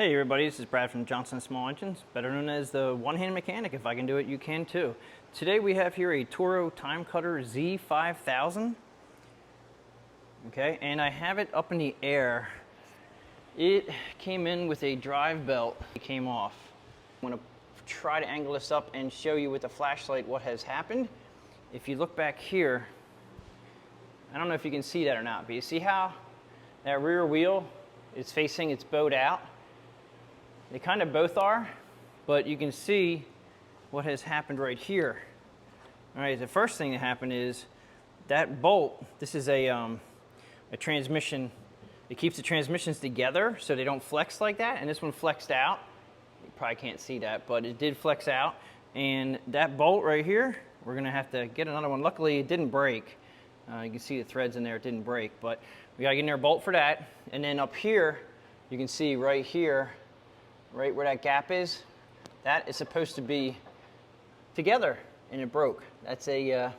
Hey everybody, this is Brad from Johnson Small Engines, better known as the one-hand mechanic. If I can do it, you can too. Today we have here a Toro Time Cutter Z5000. Okay, and I have it up in the air. It came in with a drive belt. It came off. I'm going to try to angle this up and show you with the flashlight what has happened. If you look back here, I don't know if you can see that or not, but you see how that rear wheel is facing, it's bowed out? They kind of both are, but you can see what has happened right here. All right, the first thing that happened is that bolt, this is a transmission, it keeps the transmissions together so they don't flex like that, and this one flexed out. You probably can't see that, but it did flex out, and that bolt right here, we're gonna have to get another one. Luckily, it didn't break. You can see the threads in there, it didn't break, but we gotta get in there a bolt for that. And then up here, you can see right here, right where that gap is, that is supposed to be together, and it broke. That's a,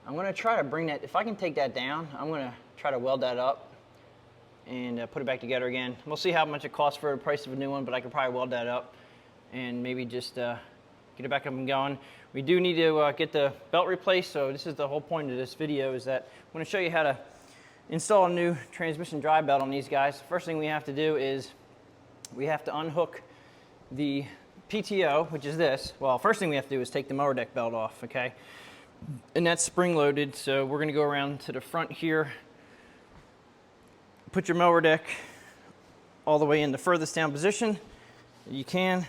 I'm gonna try to bring that, if I can take that down, I'm gonna try to weld that up and put it back together again. We'll see how much it costs for the price of a new one, but I could probably weld that up and maybe just get it back up and going. We do need to get the belt replaced, so this is the whole point of this video, is that I'm gonna show you how to install a new transmission drive belt on these guys. First thing we have to do is we have to unhook the PTO, which is this. Well, first thing we have to do is take the mower deck belt off, okay? And that's spring loaded, so we're gonna go around to the front here. Put your mower deck all the way in the furthest down position that you can,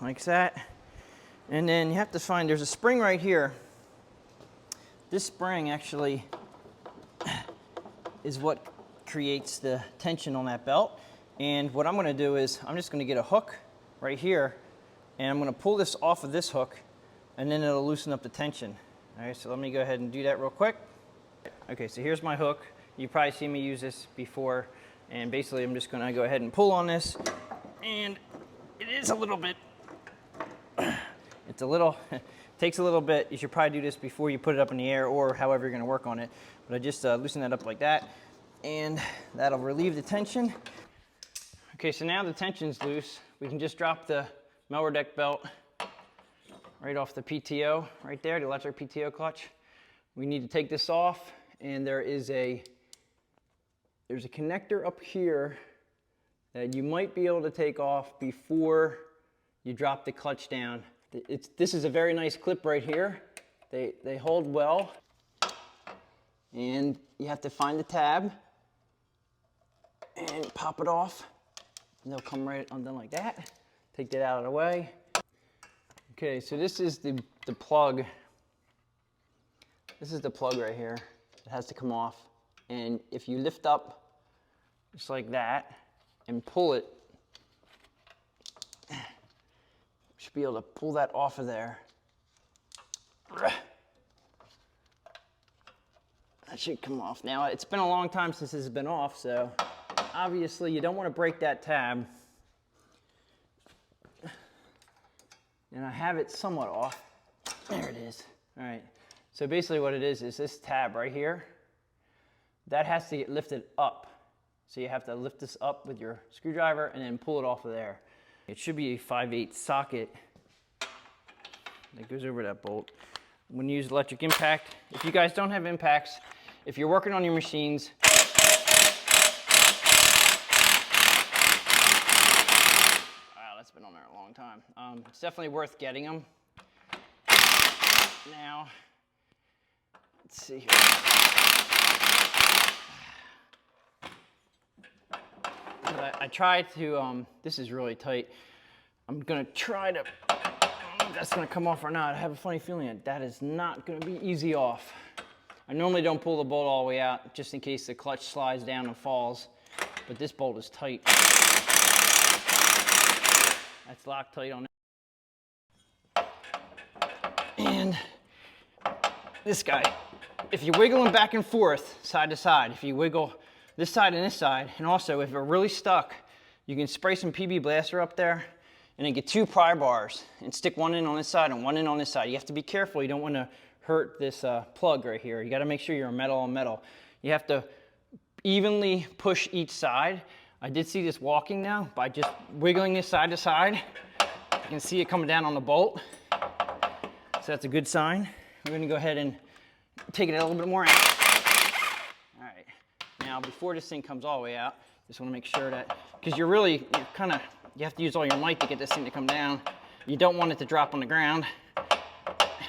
like that. And then you have to find, there's a spring right here. This spring actually is what creates the tension on that belt. And what I'm gonna do is I'm just gonna get a hook right here, and I'm gonna pull this off of this hook, and then it'll loosen up the tension. All right, so let me go ahead and do that real quick. Okay, so here's my hook. You've probably seen me use this before, and basically I'm just gonna go ahead and pull on this, and it is a little bit, it's a little, takes a little bit. You should probably do this before you put it up in the air or however you're gonna work on it. But I just loosen that up like that, and that'll relieve the tension. Okay, so now the tension's loose. We can just drop the mower deck belt right off the PTO, right there, the electric PTO clutch. We need to take this off, and there's a connector up here that you might be able to take off before you drop the clutch down. This is a very nice clip right here. They hold well, and you have to find the tab and pop it off, and they'll come right undone like that. Take that out of the way. Okay, so this is the plug. This is the plug right here. It has to come off, and if you lift up just like that and pull it, you should be able to pull that off of there. That should come off. Now, it's been a long time since this has been off, so obviously you don't want to break that tab. And I have it somewhat off. There it is. All right. So basically what it is this tab right here, that has to get lifted up. So you have to lift this up with your screwdriver and then pull it off of there. It should be a 5/8 socket that goes over that bolt. When you use electric impact, if you guys don't have impacts, if you're working on your machines, wow, that's been on there a long time. It's definitely worth getting them. Now, let's see here. But I tried to, this is really tight. I'm gonna try to, I don't know if that's gonna come off or not. I have a funny feeling that is not gonna be easy off. I normally don't pull the bolt all the way out just in case the clutch slides down and falls, but this bolt is tight. That's locked tight on it. And this guy, if you wiggle them back and forth, side to side, if you wiggle this side and this side, and also if you're really stuck, you can spray some PB Blaster up there and then get 2 pry bars and stick one in on this side and one in on this side. You have to be careful. You don't want to hurt this plug right here. You got to make sure you're metal on metal. You have to evenly push each side. I did see this walking now by just wiggling this side to side. You can see it coming down on the bolt. So that's a good sign. We're gonna go ahead and take it a little bit more out. All right, now before this thing comes all the way out, just wanna make sure that, because you have to use all your might to get this thing to come down. You don't want it to drop on the ground.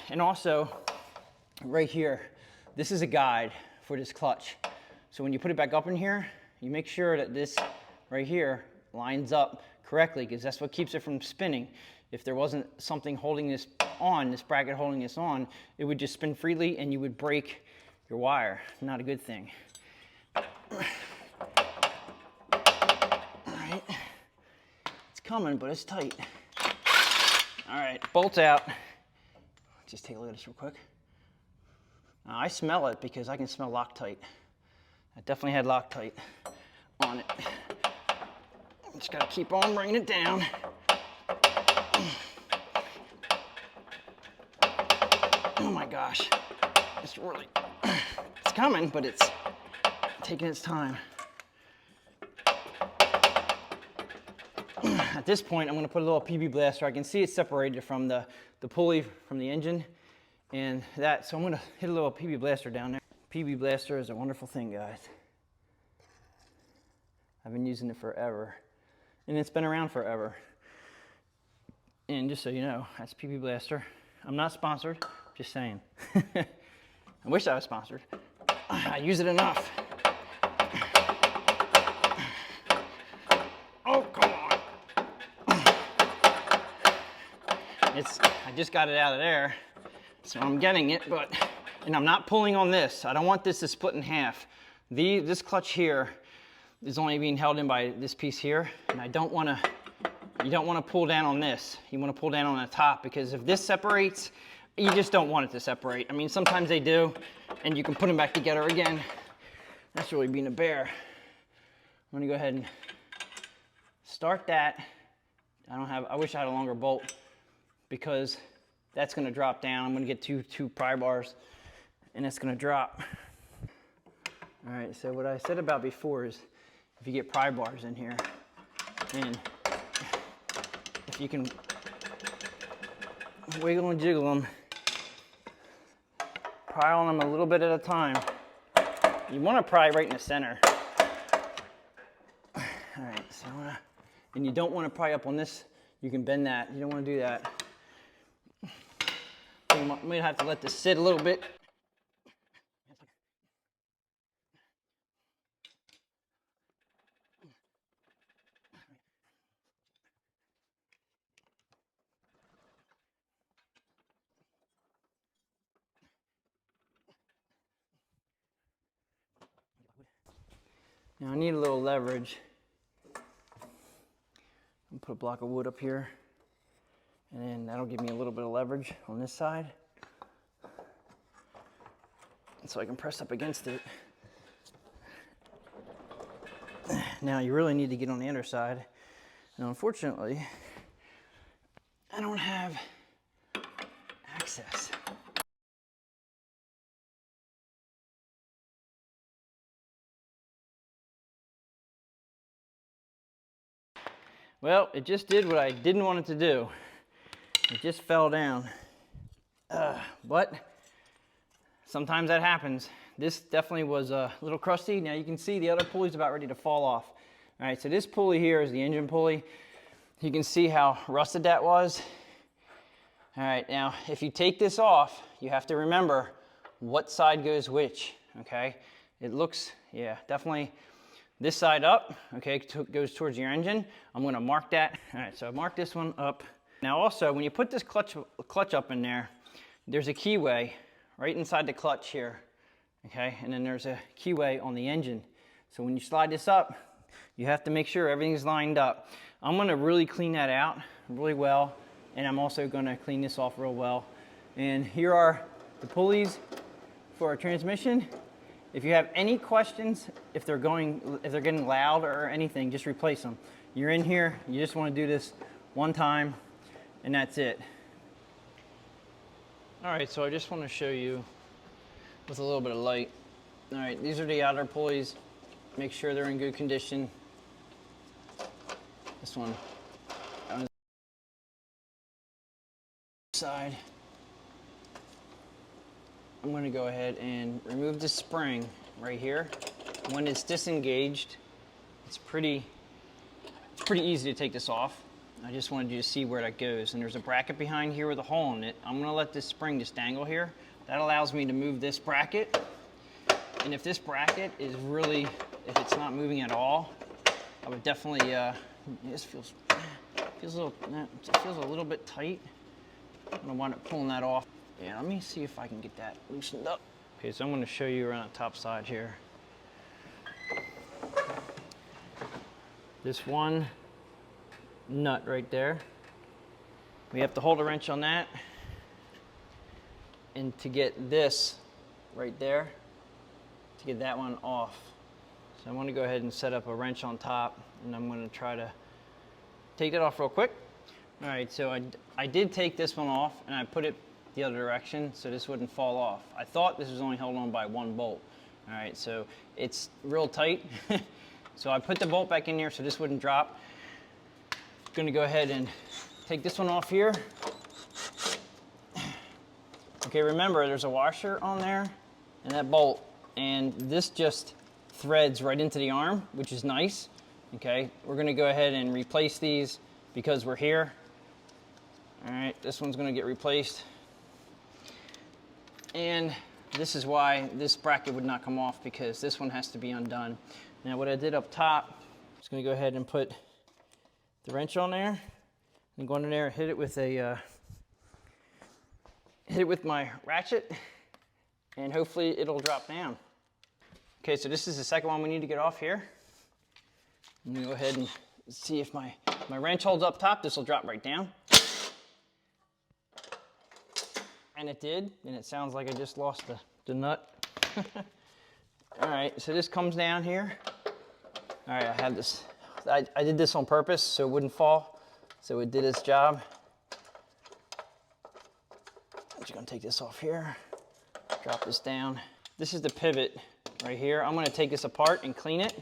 And also, right here, this is a guide for this clutch. So when you put it back up in here, you make sure that this right here lines up correctly, because that's what keeps it from spinning. If there wasn't something holding this on, this bracket holding this on, it would just spin freely and you would break your wire. Not a good thing. All right, it's coming, but it's tight. All right, bolts out. Just take a look at this real quick. Now, I smell it because I can smell Loctite. I definitely had Loctite on it. Just gotta keep on bringing it down. Oh my gosh, it's coming, but it's taking its time. At this point, I'm gonna put a little PB blaster. I can see it's separated from the pulley from the engine and that, so I'm gonna hit a little PB blaster down there. PB blaster is a wonderful thing, guys. I've been using it forever, and it's been around forever. And just so you know, that's PB blaster. I'm not sponsored, just saying. I wish I was sponsored. I use it enough. Oh, come on. I just got it out of there, so I'm getting it, and I'm not pulling on this. I don't want this to split in half. This clutch here is only being held in by this piece here, and you don't want to pull down on this. You want to pull down on the top, because if this separates, you just don't want it to separate. I mean, sometimes they do, and you can put them back together again. That's really being a bear. I'm gonna go ahead and start that. I wish I had a longer bolt, because that's gonna drop down. I'm gonna get two pry bars, and it's gonna drop. All right, so what I said about before is, if you get pry bars in here, and if you can wiggle and jiggle them, pry on them a little bit at a time. You want to pry right in the center. All right, so and you don't want to pry up on this. You can bend that. You don't want to do that. You might have to let this sit a little bit. Now I need a little leverage. I'll put a block of wood up here, and then that'll give me a little bit of leverage on this side, and so I can press up against it. Now you really need to get on the other side, and unfortunately, I don't have access. Well, it just did what I didn't want it to do. It just fell down. But sometimes that happens. This definitely was a little crusty. Now you can see the other pulley's about ready to fall off. All right, so this pulley here is the engine pulley. You can see how rusted that was. All right, now if you take this off, you have to remember what side goes which, okay? It looks, yeah, definitely this side up, okay, goes towards your engine. I'm gonna mark that. All right, so I mark this one up. Now also, when you put this clutch up in there, there's a keyway right inside the clutch here, okay? And then there's a keyway on the engine. So when you slide this up, you have to make sure everything's lined up. I'm gonna really clean that out really well, and I'm also gonna clean this off real well. And here are the pulleys for our transmission. If you have any questions, if they're getting loud or anything, just replace them. You're in here, you just want to do this one time, and that's it. All right, so I just want to show you with a little bit of light. All right, these are the outer pulleys. Make sure they're in good condition. This one on the side. I'm going to go ahead and remove the spring right here. When it's disengaged, it's pretty easy to take this off. I just wanted you to see where that goes. And there's a bracket behind here with a hole in it. I'm going to let this spring just dangle here. That allows me to move this bracket. And if this bracket is really, if it's not moving at all, I would definitely, this feels a little bit tight. I'm going to wind up pulling that off. Yeah, let me see if I can get that loosened up. Okay, so I'm going to show you around the top side here. This one nut right there, we have to hold a wrench on that, and to get this right there, to get that one off. So I want to go ahead and set up a wrench on top, and I'm going to try to take that off real quick. All right, so I did take this one off, and I put it the other direction so this wouldn't fall off. I thought this was only held on by one bolt. All right, so it's real tight. So I put the bolt back in here so this wouldn't drop. I'm gonna go ahead and take this one off here. Okay, remember there's a washer on there and that bolt, and this just threads right into the arm, which is nice. Okay, we're gonna go ahead and replace these because we're here. All right, this one's gonna get replaced. And this is why this bracket would not come off, because this one has to be undone. Now what I did up top, I'm just gonna go ahead and put the wrench on there and go in there and hit it with my ratchet, and hopefully it'll drop down. Okay, so this is the second one we need to get off here. I'm gonna go ahead and see if my wrench holds up top. This will drop right down. And it did, and it sounds like I just lost the nut. All right, so this comes down here. All right, I have this. I did this on purpose so it wouldn't fall, so it did its job. I'm just gonna take this off here, drop this down. This is the pivot right here. I'm gonna take this apart and clean it.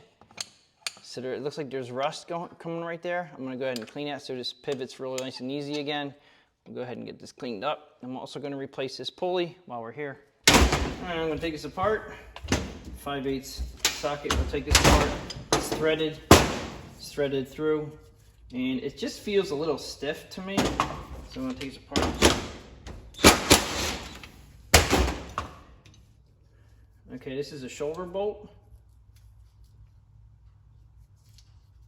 So it looks like there's rust coming right there. I'm gonna go ahead and clean that so this pivot's really nice and easy again. We'll go ahead and get this cleaned up. I'm also going to replace this pulley while we're here. All right, I'm going to take this apart. 5/8 socket, we'll take this apart. It's threaded through, and it just feels a little stiff to me. So I'm going to take this apart. Okay, this is a shoulder bolt.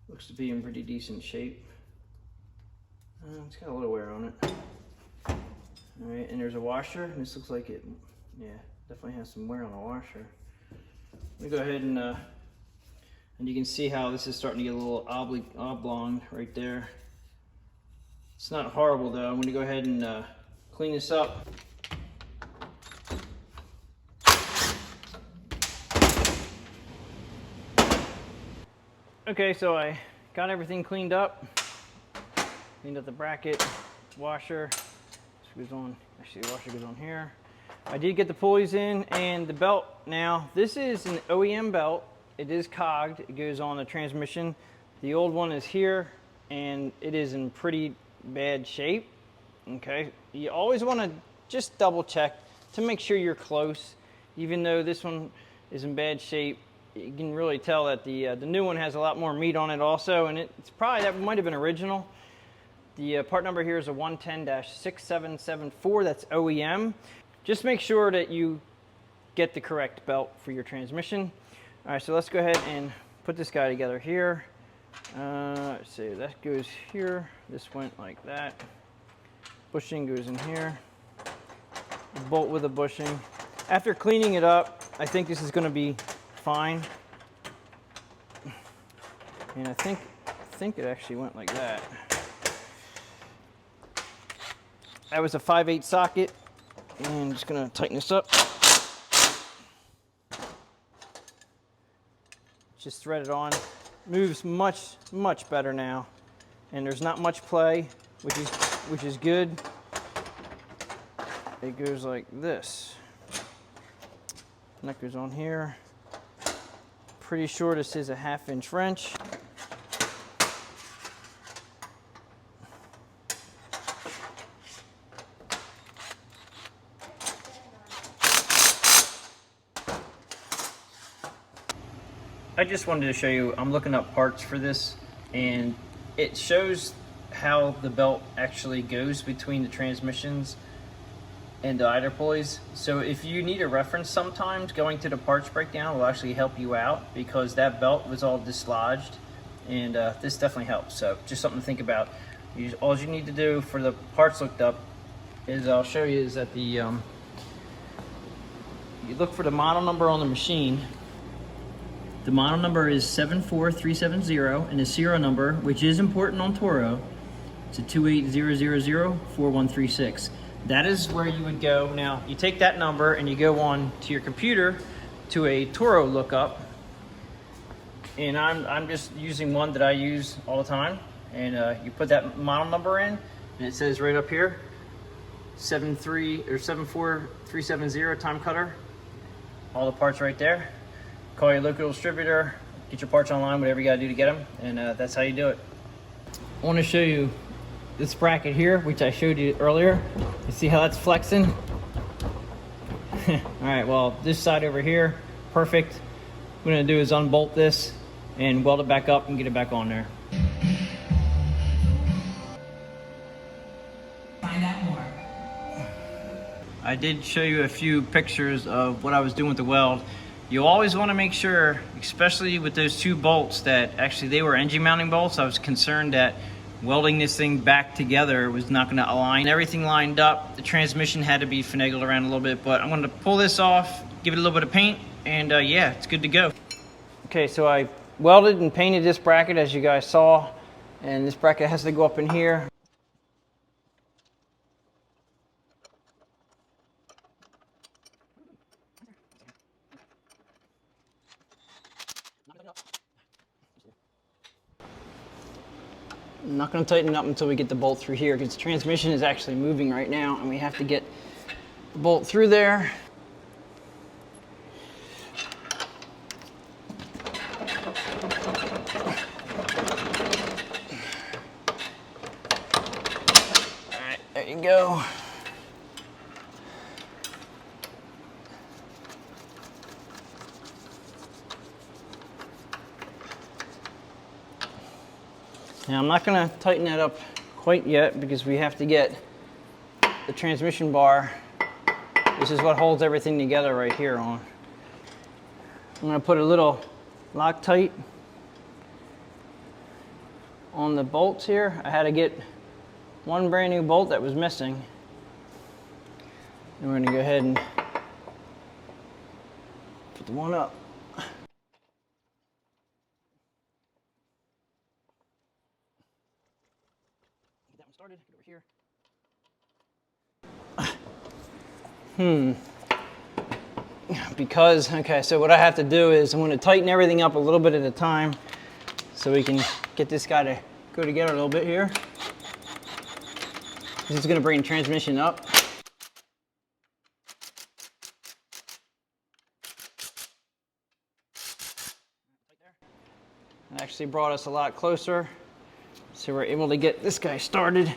Looks to be in pretty decent shape. It's got a little wear on it. All right, and there's a washer, and this looks like it, yeah, definitely has some wear on the washer. Let me go ahead and you can see how this is starting to get a little oblong right there. It's not horrible though. I'm going to go ahead and clean this up. Okay, so I got everything cleaned up. Cleaned up the bracket, washer. This goes on, actually the washer goes on here. I did get the pulleys in and the belt. Now, this is an OEM belt. It is cogged, it goes on the transmission. The old one is here, and it is in pretty bad shape. Okay, you always want to just double check to make sure you're close. Even though this one is in bad shape, you can really tell that the new one has a lot more meat on it also, and it's probably, that might have been original. The part number here is a 110-6774, that's OEM. Just make sure that you get the correct belt for your transmission. All right, so let's go ahead and put this guy together here. Let's see, that goes here. This went like that. Bushing goes in here. Bolt with a bushing. After cleaning it up, I think this is going to be fine. And I think it actually went like that. That was a 5/8 socket, and I'm just gonna tighten this up. Just thread it on. Moves much better now, and there's not much play, which is good. It goes like this. And that goes on here. Pretty sure this is a 1/2 inch wrench. I just wanted to show you, I'm looking up parts for this, and it shows how the belt actually goes between the transmissions and the idler pulleys. So if you need a reference sometimes, going to the parts breakdown will actually help you out, because that belt was all dislodged, and this definitely helps. So just something to think about. All you need to do for the parts looked up is, I'll show you, is that you look for the model number on the machine. The model number is 74370, and the serial number, which is important on Toro, it's a 280004136. That is where you would go. Now, you take that number and you go on to your computer to a Toro lookup, and I'm just using one that I use all the time. And you put that model number in, and it says right up here, 74370 Time Cutter. All the parts right there. Call your local distributor, get your parts online, whatever you gotta do to get them, and that's how you do it. I wanna show you this bracket here, which I showed you earlier. You see how that's flexing? All right, well, this side over here, perfect. What I'm gonna do is unbolt this and weld it back up and get it back on there. Find out more. I did show you a few pictures of what I was doing with the weld. You always want to make sure, especially with those two bolts, that actually they were engine mounting bolts. I was concerned that welding this thing back together was not going to align everything lined up. The transmission had to be finagled around a little bit, but I'm going to pull this off, give it a little bit of paint, and yeah, it's good to go. Okay, so I welded and painted this bracket, as you guys saw, and this bracket has to go up in here. I'm not going to tighten it up until we get the bolt through here, because the transmission is actually moving right now, and we have to get the bolt through there. All right, there you go. Now I'm not going to tighten that up quite yet, because we have to get the transmission bar. This is what holds everything together right here on. I'm going to put a little Loctite on the bolts here. I had to get one brand new bolt that was missing. And we're going to go ahead and put the one up. Started. Get over here. Because, okay, so what I have to do is I'm going to tighten everything up a little bit at a time so we can get this guy to go together a little bit here. This is going to bring the transmission up. It actually brought us a lot closer. So we're able to get this guy started.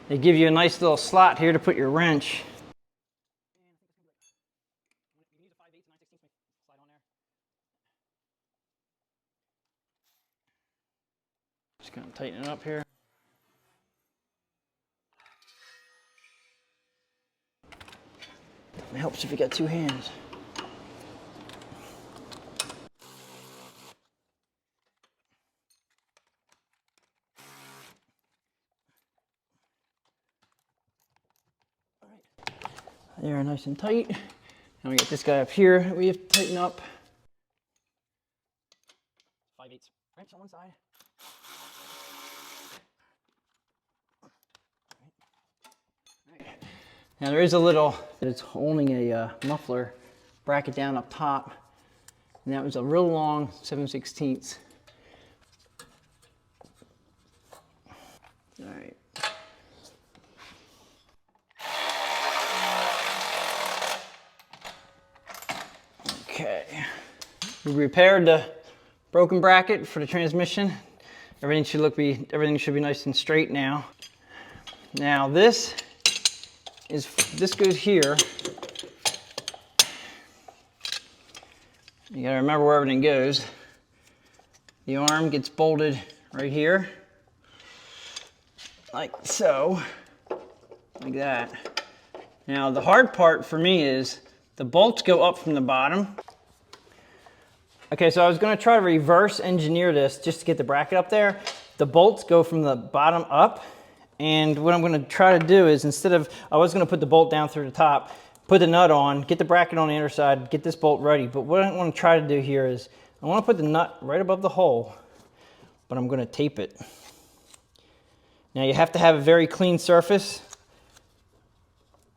They give you a nice little slot here to put your wrench. Just gonna tighten it up here. It helps if you got two hands. There, nice and tight. Now we get this guy up here. We have to tighten up. 5/8 wrench on one side. Now there is a little, it's holding a muffler bracket down up top, and that was a real long 7/16. All right. Okay, we repaired the broken bracket for the transmission. Everything should be nice and straight now. Now this goes here. You gotta remember where everything goes. The arm gets bolted right here, like so, like that. Now the hard part for me is the bolts go up from the bottom. Okay, so I was gonna try to reverse engineer this just to get the bracket up there. The bolts go from the bottom up, and what I'm gonna try to do is, instead of, I was gonna put the bolt down through the top, put the nut on, get the bracket on the inner side, get this bolt ready. But what I wanna try to do here is, I wanna put the nut right above the hole, but I'm gonna tape it. Now you have to have a very clean surface,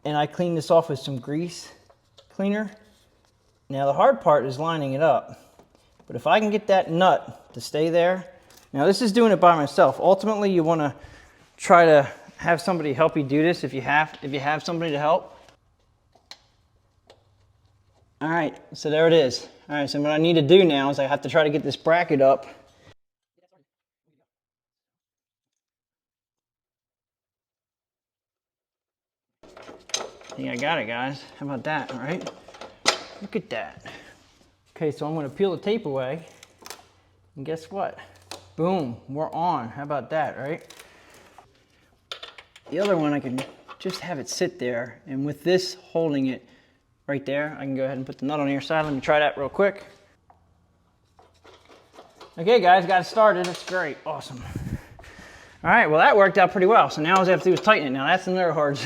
and I cleaned this off with some grease cleaner. Now the hard part is lining it up. But if I can get that nut to stay there, now this is doing it by myself. Ultimately, you want to try to have somebody help you do this if you have somebody to help. All right, so there it is. All right, so what I need to do now is I have to try to get this bracket up. I think I got it, guys. How about that, all right? Look at that. Okay, so I'm gonna peel the tape away, and guess what? Boom, we're on. How about that, right? The other one, I can just have it sit there, and with this holding it right there, I can go ahead and put the nut on your side. Let me try that real quick. Okay, guys, got it started. It's great, awesome. All right, well, that worked out pretty well. So now all I have to do is tighten it. Now that's another hard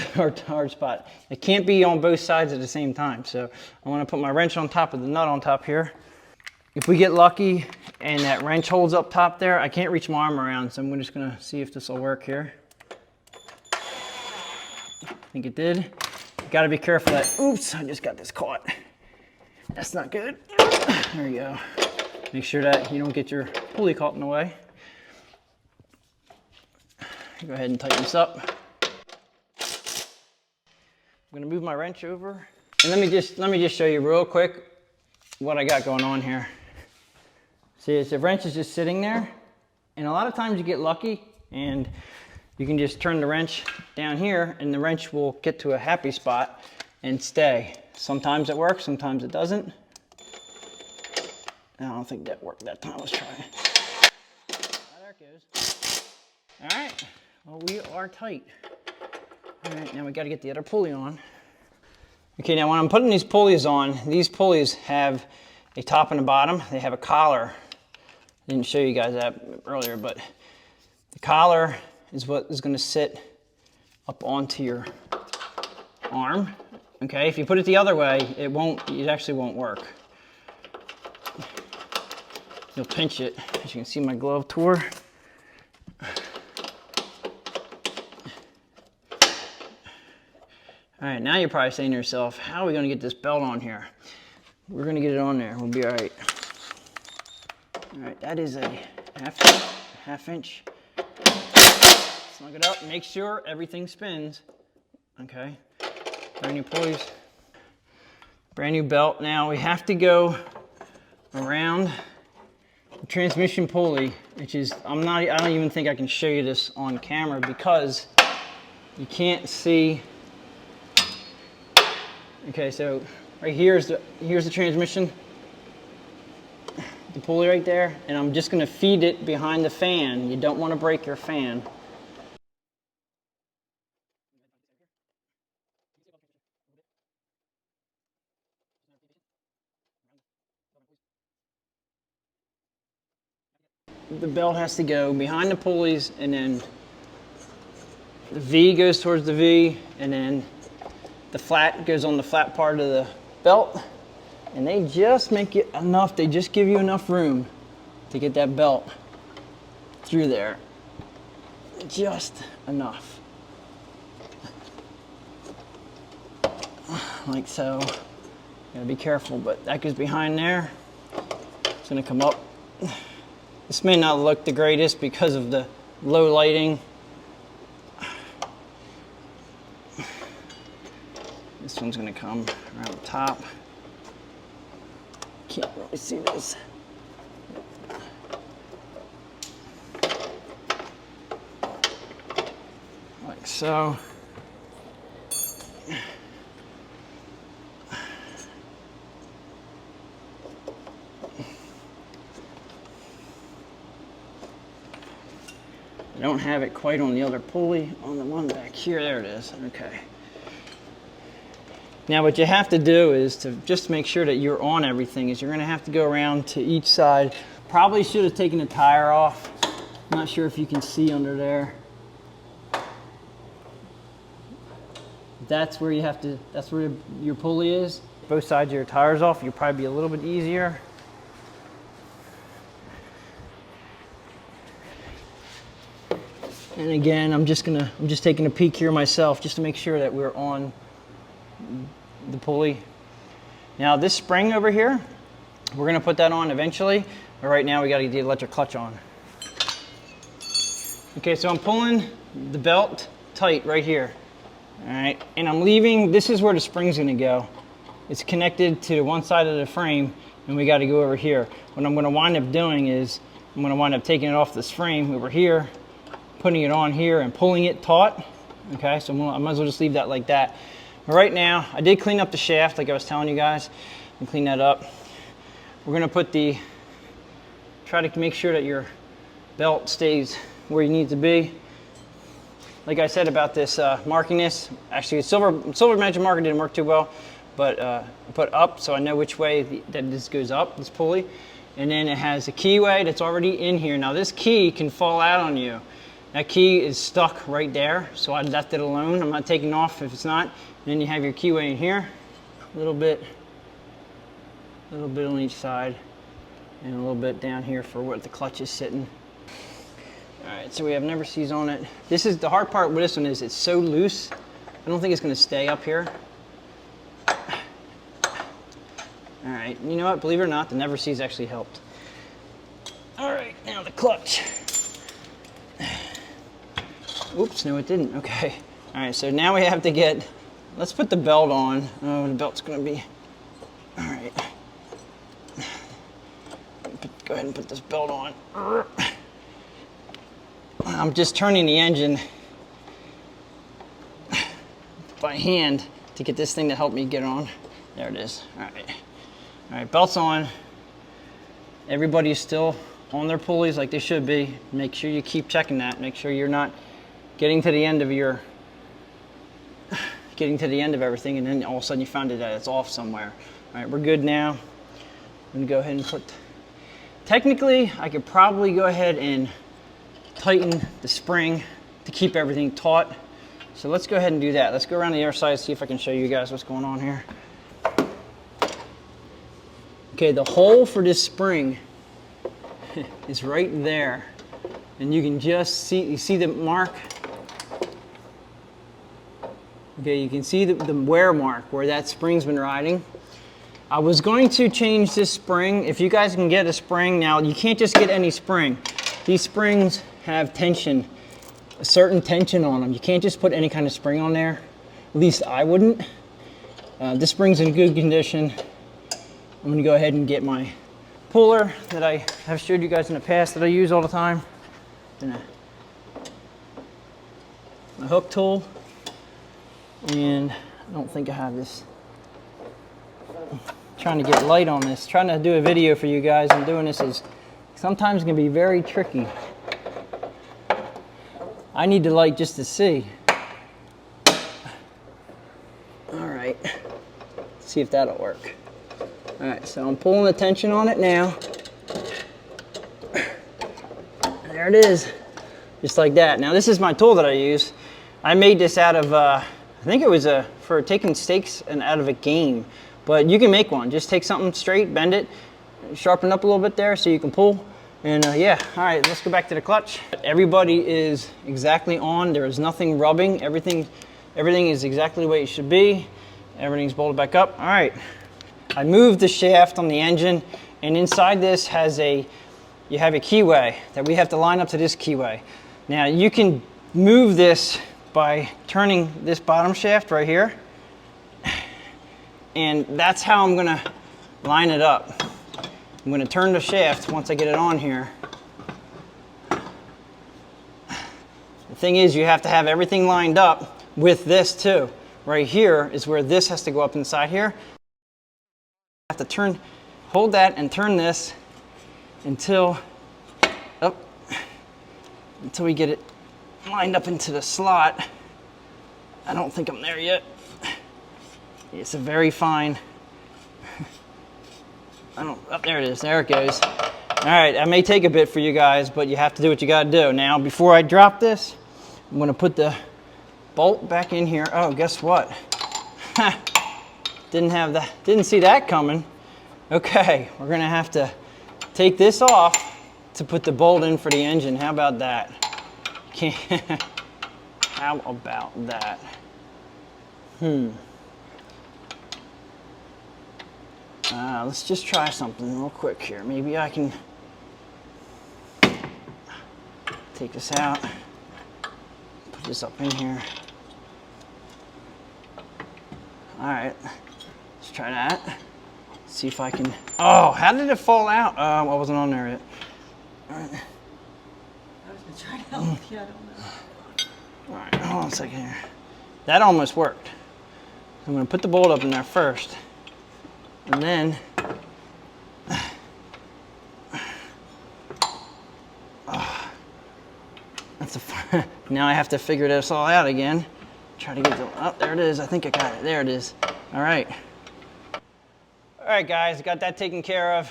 spot. It can't be on both sides at the same time. So I want to put my wrench on top of the nut on top here. If we get lucky and that wrench holds up top there, I can't reach my arm around, so I'm just gonna see if this will work here. I think it did. You gotta be careful that, oops, I just got this caught. That's not good. There you go. Make sure that you don't get your pulley caught in the way. Go ahead and tighten this up. I'm gonna move my wrench over. And let me just show you real quick what I got going on here. See, the wrench is just sitting there, and a lot of times you get lucky and you can just turn the wrench down here and the wrench will get to a happy spot and stay. Sometimes it works, sometimes it doesn't. I don't think that worked that time. Let's try it. Oh, there it goes. All right, well, we are tight. All right, now we got to get the other pulley on. Okay, now when I'm putting these pulleys on, these pulleys have a top and a bottom. They have a collar. I didn't show you guys that earlier, but the collar is what is going to sit up onto your arm. Okay, if you put it the other way, it actually won't work. You'll pinch it. As you can see, my glove tore. All right, now you're probably saying to yourself, how are we going to get this belt on here? We're going to get it on there. We'll be all right. All right, that is a half inch. Snug it up. Make sure everything spins. Okay. Brand new pulleys. Brand new belt. Now we have to go around the transmission pulley, which is, I don't even think I can show you this on camera because you can't see. Okay, so right here's the transmission, the pulley right there, and I'm just going to feed it behind the fan. You don't want to break your fan. The belt has to go behind the pulleys, and then the V goes towards the V, and then the flat goes on the flat part of the belt, and they just make it enough, they just give you enough room to get that belt through there. Just enough. Like so. Gotta be careful, but that goes behind there. It's gonna come up. This may not look the greatest because of the low lighting. This one's gonna come around the top. Can't really see this. Like so. I don't have it quite on the other pulley, on the one back here. There it is. Okay. Now what you have to do is to just make sure that you're on everything is you're going to have to go around to each side. Probably should have taken the tire off. Not sure if you can see under there. That's where you have to, that's where your pulley is. Both sides of your tires off, you'll probably be a little bit easier. And again, I'm just taking a peek here myself just to make sure that we're on the pulley. Now this spring over here, we're gonna put that on eventually, but right now we gotta get the electric clutch on. Okay, so I'm pulling the belt tight right here. All right, and I'm leaving, this is where the spring's gonna go. It's connected to one side of the frame, and we gotta go over here. What I'm gonna wind up doing is, I'm gonna wind up taking it off this frame over here, putting it on here and pulling it taut. Okay, so I might as well just leave that like that. But right now, I did clean up the shaft like I was telling you guys, and clean that up. We're gonna put try to make sure that your belt stays where you need to be. Like I said about this marking this, actually silver magic marker didn't work too well, but I put up so I know which way that this goes up, this pulley. And then it has a keyway that's already in here. Now this key can fall out on you. That key is stuck right there, so I left it alone. I'm not taking off if it's not. And then you have your keyway in here, a little bit on each side, and a little bit down here for where the clutch is sitting. All right, so we have never sees on it. This is the hard part with this one is it's so loose. I don't think it's gonna stay up here. All right, you know what, believe it or not, the never sees actually helped. All right, now the clutch. Oops, no it didn't, okay. All right, so now we have to get, let's put the belt on. Oh, the belt's gonna be, all right. Go ahead and put this belt on. I'm just turning the engine by hand to get this thing to help me get on. There it is, all right. All right, belt's on. Everybody's still on their pulleys like they should be. Make sure you keep checking that. Make sure you're not getting to the end of everything and then all of a sudden you found that it's off somewhere. All right, we're good now. I'm gonna go ahead and put, technically I could probably go ahead and tighten the spring to keep everything taut. So let's go ahead and do that. Let's go around the other side, see if I can show you guys what's going on here. Okay, the hole for this spring is right there. And you can just see, you see the mark? Okay, you can see the wear mark where that spring's been riding. I was going to change this spring. If you guys can get a spring, now you can't just get any spring. These springs have tension, a certain tension on them. You can't just put any kind of spring on there. At least I wouldn't. This spring's in good condition. I'm gonna go ahead and get my puller that I have showed you guys in the past that I use all the time. A hook tool. And I don't think I have this. I'm trying to get light on this. Trying to do a video for you guys and doing this is sometimes going to be very tricky. I need the light just to see. All right, let's see if that'll work. All right, so I'm pulling the tension on it now. There it is, just like that. Now this is my tool that I use. I made this out of, I think it was for taking steaks and out of a game, but you can make one. Just take something straight, bend it, sharpen up a little bit there so you can pull. And yeah, all right, let's go back to the clutch. Everybody is exactly on. There is nothing rubbing. Everything is exactly the way it should be. Everything's bolted back up. All right, I moved the shaft on the engine, and inside this has you have a keyway that we have to line up to this keyway. Now you can move this by turning this bottom shaft right here, and that's how I'm gonna line it up. I'm gonna turn the shaft once I get it on here. The thing is, you have to have everything lined up with this too. Right here is where this has to go up inside here. I have to hold that and turn this until we get it lined up into the slot. I don't think I'm there yet. It's a very fine, oh, there it is, there it goes. All right, that may take a bit for you guys, but you have to do what you gotta do. Now, before I drop this, I'm gonna put the bolt back in here. Oh, guess what? Didn't see that coming. Okay, we're gonna have to take this off to put the bolt in for the engine. How about that? How about that? Let's just try something real quick here. Maybe I can take this out, put this up in here. All right, let's try that. See if I can, oh, how did it fall out? I wasn't on there yet. All right. I was gonna try to help you, I don't know. All right, hold on a second here. That almost worked. I'm gonna put the bolt up in there first, and then, now I have to figure this all out again. Try to get the, oh, there it is. I think I got it. There it is. All right. All right, guys, got that taken care of.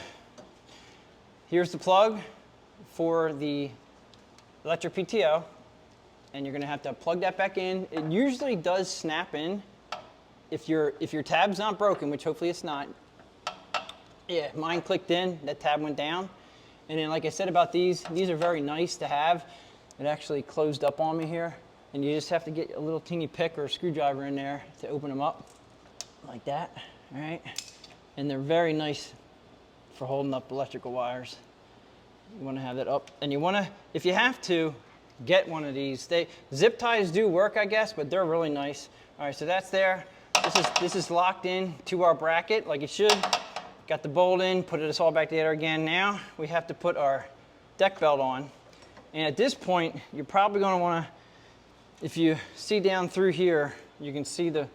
Here's the plug for the electric PTO, and you're gonna have to plug that back in. It usually does snap in if your tab's not broken, which hopefully it's not. Yeah, mine clicked in, that tab went down. And then like I said about these are very nice to have. It actually closed up on me here, and you just have to get a little teeny pick or a screwdriver in there to open them up like that, all right? And they're very nice for holding up electrical wires. You wanna have that up, and you wanna, if you have to, get one of these. Zip ties do work, I guess, but they're really nice. All right, so that's there. This is locked in to our bracket like it should. Got the bolt in, put this all back together again. Now we have to put our deck belt on. And at this point, you're probably gonna wanna, if you see down through here, you can see the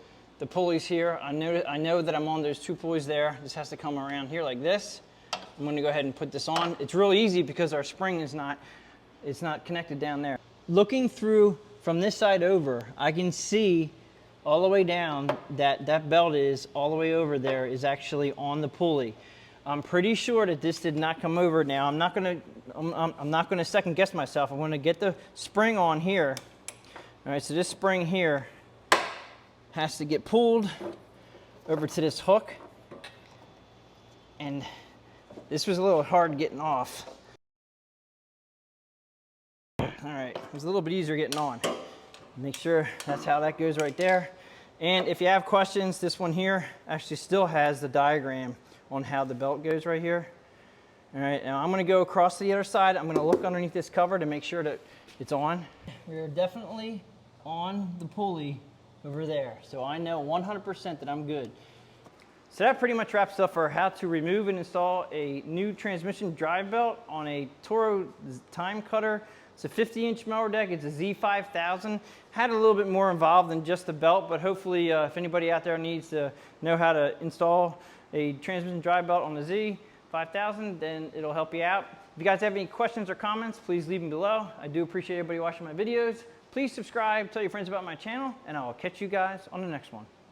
pulleys here. I know that I'm on those two pulleys there. This has to come around here like this. I'm gonna go ahead and put this on. It's really easy because our spring is not, it's not connected down there. Looking through from this side over, I can see all the way down that belt is all the way over there is actually on the pulley. I'm pretty sure that this did not come over. Now I'm not gonna second guess myself. I'm gonna get the spring on here. All right, so this spring here has to get pulled over to this hook, and this was a little hard getting off. All right, it was a little bit easier getting on. Make sure that's how that goes right there. And if you have questions, this one here actually still has the diagram on how the belt goes right here. All right, now I'm gonna go across to the other side. I'm gonna look underneath this cover to make sure that it's on. We're definitely on the pulley over there. So I know 100% that I'm good. So that pretty much wraps up for how to remove and install a new transmission drive belt on a Toro Time Cutter. It's a 50-inch mower deck. It's a Z5000. Had a little bit more involved than just the belt, but hopefully if anybody out there needs to know how to install a transmission drive belt on the Z5000, then it'll help you out. If you guys have any questions or comments, please leave them below. I do appreciate everybody watching my videos. Please subscribe, tell your friends about my channel, and I'll catch you guys on the next one.